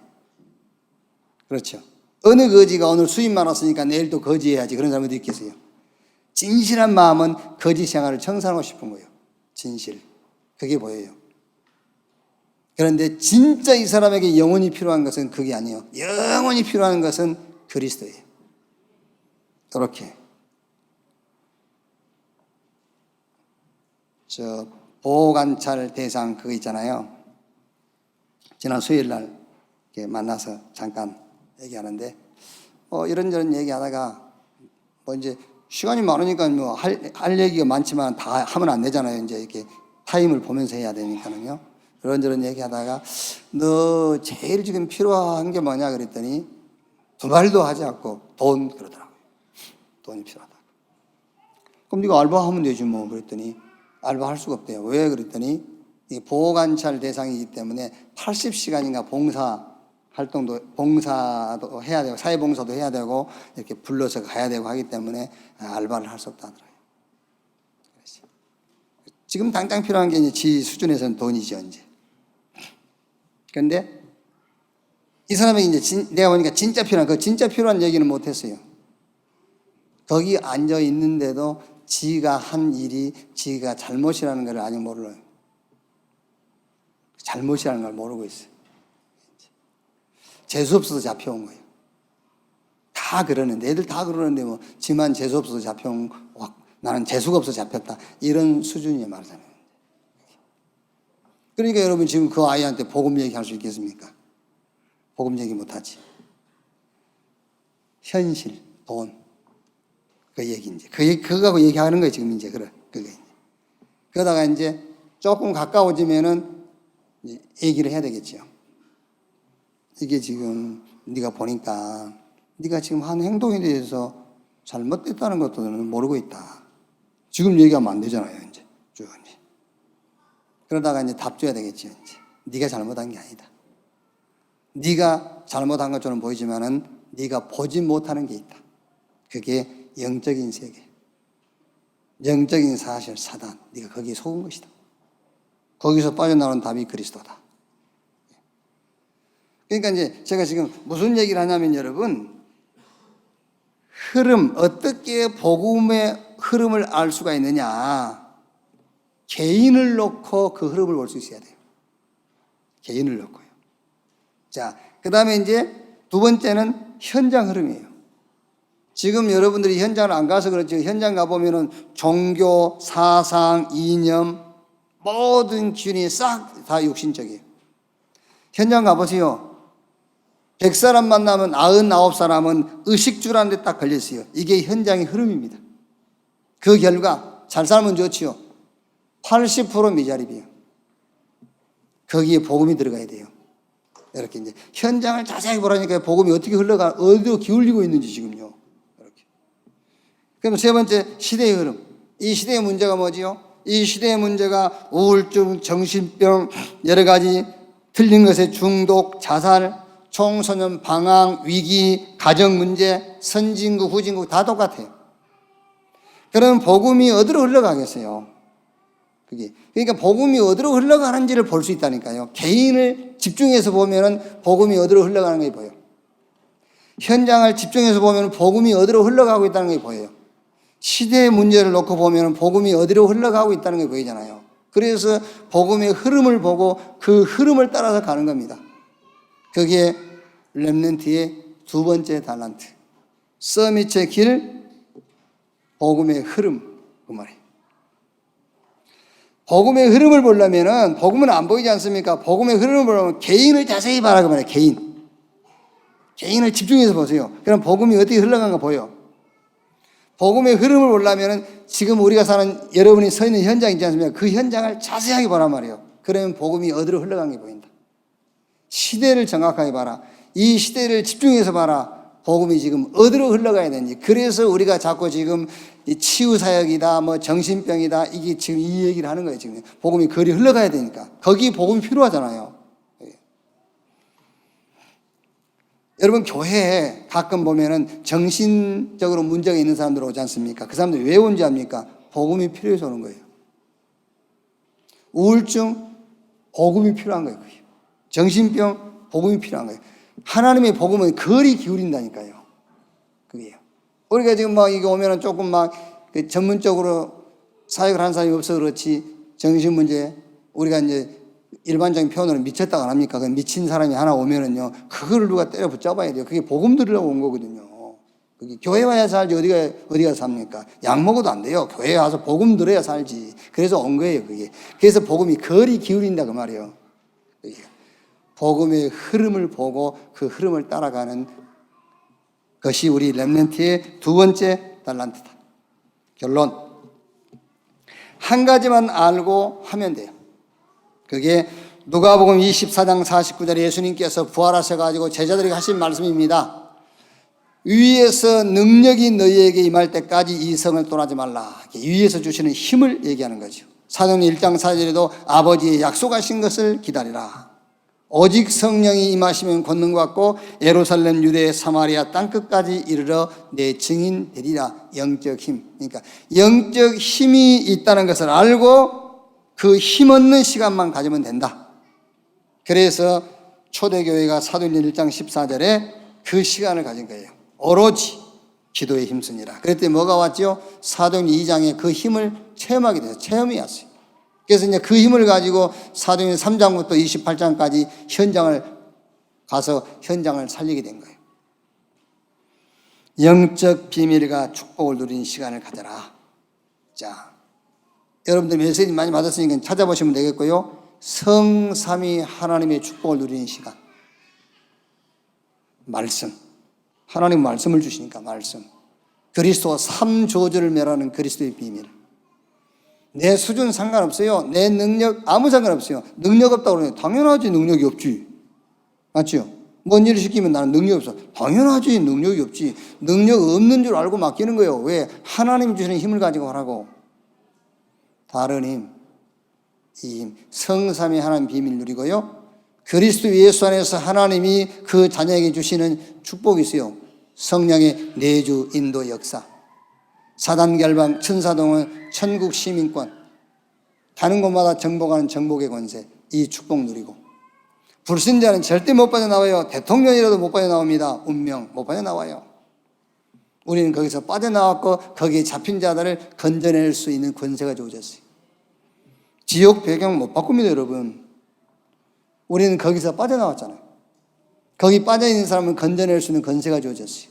그렇죠. 어느 거지가 오늘 수입 많았으니까 내일도 거지해야지. 그런 사람도 있겠어요. 진실한 마음은 거지 생활을 청산하고 싶은 거예요. 진실. 그게 보여요. 그런데 진짜 이 사람에게 영원히 필요한 것은 그게 아니에요. 영원히 필요한 것은 그리스도예요. 그렇게. 보호관찰 대상 그거 있잖아요. 지난 수요일 날 이렇게 만나서 잠깐 얘기하는데 이런저런 얘기하다가 이제 시간이 많으니까 할 얘기가 많지만 다 하면 안 되잖아요. 이제 이렇게 타임을 보면서 해야 되니까는요. 이런저런 얘기하다가 너 제일 지금 필요한 게 뭐냐 그랬더니 두 말도 하지 않고 돈 그러더라고요. 돈이 필요하다. 그럼 네가 알바하면 되지 뭐 그랬더니 알바할 수가 없대요. 왜 그랬더니 보호관찰 대상이기 때문에 80시간인가 봉사도 해야 되고 사회봉사도 해야 되고 이렇게 불러서 가야 되고 하기 때문에 알바를 할 수 없다 하더라고요. 지금 당장 필요한 게 이제 지 수준에서는 돈이죠 이제. 그런데 이 사람이 이제 내가 보니까 진짜 필요한 얘기는 못했어요. 거기 앉아 있는데도 지가 한 일이 지가 잘못이라는 걸 아직 몰라요. 잘못이라는 걸 모르고 있어요. 재수 없어서 잡혀온 거예요. 다 그러는데 애들 다 그러는데 뭐 지만 재수 없어서 잡혀온 나는 재수가 없어서 잡혔다 이런 수준이에요 말하자면. 그러니까 여러분 지금 그 아이한테 복음 얘기할 수 있겠습니까? 복음 얘기 못하지. 현실, 돈, 그 얘기 이제 그거하고 얘기하는 거예요 지금 이제 그게. 그러다가 이제 조금 가까워지면은 이제 얘기를 해야 되겠죠. 이게 지금 네가 보니까 네가 지금 한 행동에 대해서 잘못됐다는 것도 너는 모르고 있다. 지금 얘기하면 안 되잖아요 이제 쭉 이제. 그러다가 이제 답 줘야 되겠죠 이제. 네가 잘못한 게 아니다. 네가 잘못한 것처럼 보이지만은 네가 보지 못하는 게 있다. 그게 영적인 세계, 영적인 사실, 사단. 네가 거기에 속은 것이다. 거기서 빠져나오는 답이 그리스도다. 그러니까 이제 제가 지금 무슨 얘기를 하냐면 여러분, 어떻게 복음의 흐름을 알 수가 있느냐. 개인을 놓고 그 흐름을 볼 수 있어야 돼요. 개인을 놓고요. 자, 그 다음에 이제 두 번째는 현장 흐름이에요. 지금 여러분들이 현장을 안 가서 그렇지 현장 가보면은 종교, 사상, 이념 모든 기준이 싹 다 육신적이에요. 현장 가보세요. 100사람 만나면 99사람은 의식주라는 데 딱 걸렸어요. 이게 현장의 흐름입니다. 그 결과 잘 살면 좋지요. 80% 미자립이에요. 거기에 복음이 들어가야 돼요. 이렇게 이제 현장을 자세히 보라니까 복음이 어떻게 어디로 기울이고 있는지 지금요. 이렇게. 그럼 세 번째 시대의 흐름. 이 시대의 문제가 뭐지요? 이 시대의 문제가 우울증, 정신병, 여러 가지 틀린 것에 중독, 자살, 청소년 방황, 위기, 가정 문제, 선진국, 후진국 다 똑같아요. 그럼 복음이 어디로 흘러가겠어요? 그러니까 복음이 어디로 흘러가는지를 볼 수 있다니까요. 개인을 집중해서 보면은 복음이 어디로 흘러가는 게 보여요. 현장을 집중해서 보면 복음이 어디로 흘러가고 있다는 게 보여요. 시대의 문제를 놓고 보면 복음이 어디로 흘러가고 있다는 게 보이잖아요. 그래서 복음의 흐름을 보고 그 흐름을 따라서 가는 겁니다. 그게 렘넌트의 두 번째 달란트. 서밋의 길, 복음의 흐름, 그 말이에요. 복음의 흐름을 보려면은 복음은 안 보이지 않습니까? 복음의 흐름을 보려면 개인을 자세히 봐라 그 말이에요. 개인을 집중해서 보세요. 그럼 복음이 어떻게 흘러간가 보여. 복음의 흐름을 보려면은 지금 우리가 사는 여러분이 서 있는 현장 있지 않습니까? 그 현장을 자세하게 보란 말이에요. 그러면 복음이 어디로 흘러간 게 보인다. 시대를 정확하게 봐라. 이 시대를 집중해서 봐라. 복음이 지금 어디로 흘러가야 되는지. 그래서 우리가 자꾸 지금 이 치유사역이다, 뭐 정신병이다, 이게 지금 이 얘기를 하는 거예요, 지금. 복음이 거리 흘러가야 되니까. 거기 복음이 필요하잖아요. 여러분, 교회에 가끔 보면은 정신적으로 문제가 있는 사람들 오지 않습니까? 그 사람들이 왜 온지 압니까? 복음이 필요해서 오는 거예요. 우울증, 복음이 필요한 거예요. 정신병, 복음이 필요한 거예요. 하나님의 복음은 거리 기울인다니까요. 그게요. 우리가 지금 막 이거 오면은 조금 막 전문적으로 사역을 하는 사람이 없어 그렇지 정신 문제 우리가 이제 일반적인 표현으로 미쳤다고 안 합니까? 그 미친 사람이 하나 오면은요, 그거를 누가 때려 붙잡아야 돼요. 그게 복음 들으려고 온 거거든요. 교회 와야 살지 어디가 삽니까? 약 먹어도 안 돼요. 교회에 와서 복음 들어야 살지. 그래서 온 거예요, 그게. 그래서 복음이 거리 기울인다 그 말이에요. 복음의 흐름을 보고 그 흐름을 따라가는 것이 우리 렘넌트의 두 번째 달란트다. 결론. 한 가지만 알고 하면 돼요. 그게 누가복음 24장 49절에 예수님께서 부활하셔가지고 제자들에게 하신 말씀입니다. 위에서 능력이 너희에게 임할 때까지 이 성을 떠나지 말라. 위에서 주시는 힘을 얘기하는 거죠. 사도행전 1장 4절에도 아버지의 약속하신 것을 기다리라. 오직 성령이 임하시면 권능 받고 예루살렘, 유대, 사마리아 땅끝까지 이르러 내 증인 되리라. 영적 힘. 그러니까 영적 힘이 있다는 것을 알고 그 힘 얻는 시간만 가지면 된다. 그래서 초대교회가 사도행전 1장 14절에 그 시간을 가진 거예요. 오로지 기도에 힘쓰니라. 그랬더니 뭐가 왔죠? 사도행전 2장에 그 힘을 체험하게 돼서 체험이 왔어요. 그래서 이제 그 힘을 가지고 사도행전 3장부터 28장까지 현장을 가서 현장을 살리게 된 거예요. 영적 비밀과 축복을 누리는 시간을 가져라. 자, 여러분들 메시지 많이 받았으니까 찾아보시면 되겠고요. 성삼위 하나님의 축복을 누리는 시간. 말씀. 하나님 말씀을 주시니까 말씀. 그리스도 3조절을 멸하는 그리스도의 비밀. 내 수준 상관없어요. 내 능력 아무 상관없어요. 능력 없다고 그러면 당연하지 능력이 없지. 맞죠? 뭔 일을 시키면 나는 능력이 없어. 당연하지 능력이 없지. 능력 없는 줄 알고 맡기는 거예요. 왜? 하나님 주시는 힘을 가지고 하라고. 다른 힘, 이 힘, 성삼위 하나님 비밀 누리고요. 그리스도 예수 안에서 하나님이 그 자녀에게 주시는 축복이 있어요. 성령의 내주 인도 역사, 사단 결방, 천사동은 천국 시민권, 가는 곳마다 정복하는 정복의 권세, 이 축복 누리고, 불신자는 절대 못 빠져나와요. 대통령이라도 못 빠져나옵니다. 운명 못 빠져나와요. 우리는 거기서 빠져나왔고 거기에 잡힌 자들을 건져낼 수 있는 권세가 주어졌어요. 지옥 배경 못 바꿉니다, 여러분. 우리는 거기서 빠져나왔잖아요. 거기 빠져있는 사람은 건져낼 수 있는 권세가 주어졌어요.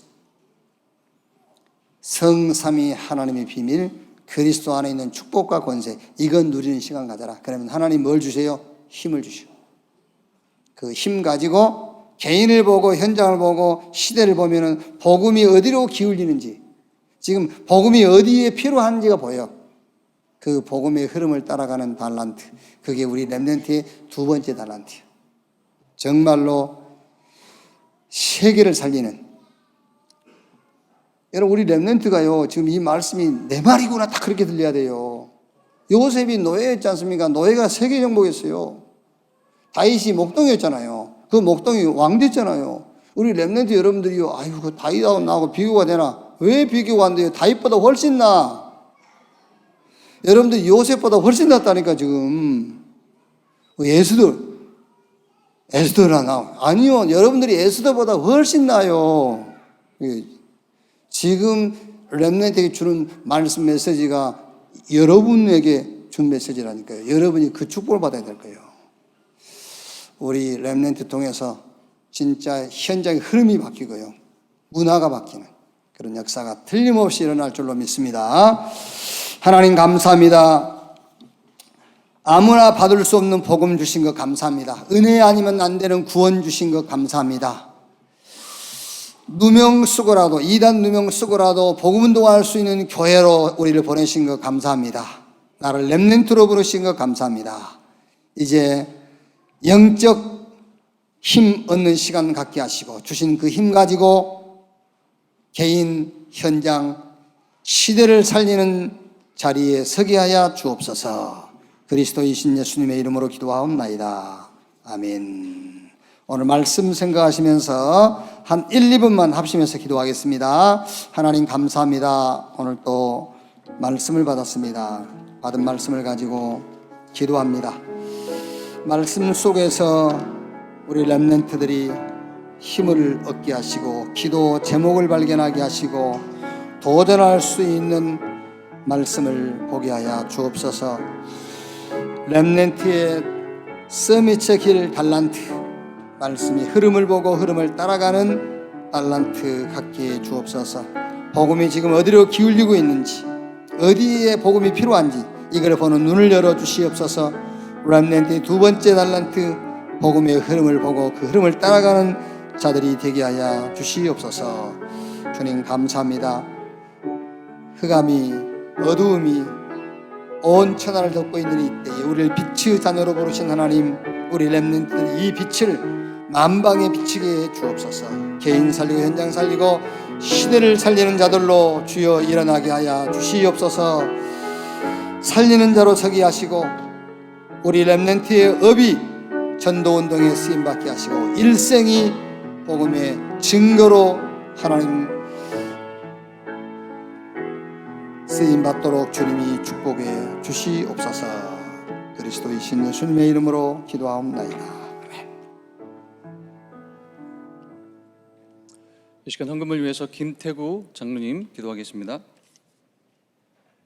성삼위 하나님의 비밀, 그리스도 안에 있는 축복과 권세, 이건 누리는 시간 가져라. 그러면 하나님 뭘 주세요? 힘을 주시오. 그 힘 가지고 개인을 보고 현장을 보고 시대를 보면은 복음이 어디로 기울이는지, 지금 복음이 어디에 필요한지가 보여. 그 복음의 흐름을 따라가는 달란트, 그게 우리 렘넌트의 두 번째 달란트예요. 정말로 세계를 살리는, 여러분 우리 렘넌트가요 지금 이 말씀이 내 말이구나 딱 그렇게 들려야 돼요. 요셉이 노예였지 않습니까? 노예가 세계 정복했어요. 다윗이 목동이었잖아요. 그 목동이 왕 됐잖아요. 우리 렘넌트 여러분들이요, 아이고 그 다윗하고 나하고 비교가 되나? 왜 비교가 안 돼요? 다윗보다 훨씬 나. 여러분들 요셉보다 훨씬 낫다니까 지금. 에스더라 나. 아니요, 여러분들이 에스더보다 훨씬 나요. 지금 렘넌트에게 주는 말씀 메시지가 여러분에게 준 메시지라니까요. 여러분이 그 축복을 받아야 될 거예요. 우리 렘넌트 통해서 진짜 현장의 흐름이 바뀌고요, 문화가 바뀌는 그런 역사가 틀림없이 일어날 줄로 믿습니다. 하나님 감사합니다. 아무나 받을 수 없는 복음 주신 것 감사합니다. 은혜 아니면 안 되는 구원 주신 것 감사합니다. 누명 쓰고라도, 이단 누명 쓰고라도 복음 운동할 수 있는 교회로 우리를 보내신 것 감사합니다. 나를 렘넌트로 부르신 것 감사합니다. 이제 영적 힘 얻는 시간 갖게 하시고, 주신 그 힘 가지고 개인, 현장, 시대를 살리는 자리에 서게 하여 주옵소서. 그리스도이신 예수님의 이름으로 기도하옵나이다. 아멘. 오늘 말씀 생각하시면서 한 1, 2분만 합심해서 기도하겠습니다. 하나님 감사합니다. 오늘 또 말씀을 받았습니다. 받은 말씀을 가지고 기도합니다. 말씀 속에서 우리 렘넌트들이 힘을 얻게 하시고, 기도 제목을 발견하게 하시고, 도전할 수 있는 말씀을 보게 하여 주옵소서. 렘넌트의 서밋의 길 달란트, 말씀이 흐름을 보고 흐름을 따라가는 달란트 갖게 해 주옵소서. 복음이 지금 어디로 기울이고 있는지, 어디에 복음이 필요한지 이걸 보는 눈을 열어 주시옵소서. 렘넌트의 두 번째 달란트 복음의 흐름을 보고 그 흐름을 따라가는 자들이 되게 하여 주시옵소서. 주님 감사합니다. 흑암이, 어두움이 온 천하를 덮고 있는 이때에 우리를 빛의 자녀로 부르신 하나님, 우리 렘넌트들 이 빛을 만방에 비치게 해 주옵소서. 개인 살리고 현장 살리고 시대를 살리는 자들로 주여 일어나게 하여 주시옵소서. 살리는 자로 서게 하시고 우리 렘넌트의 업이 전도운동에 쓰임받게 하시고 일생이 복음의 증거로 하나님 쓰임받도록 주님이 축복해 주시옵소서. 그리스도이신 예수님의 이름으로 기도하옵나이다. 아멘. 이 시간 헌금을 위해서 김태구 장로님 기도하겠습니다.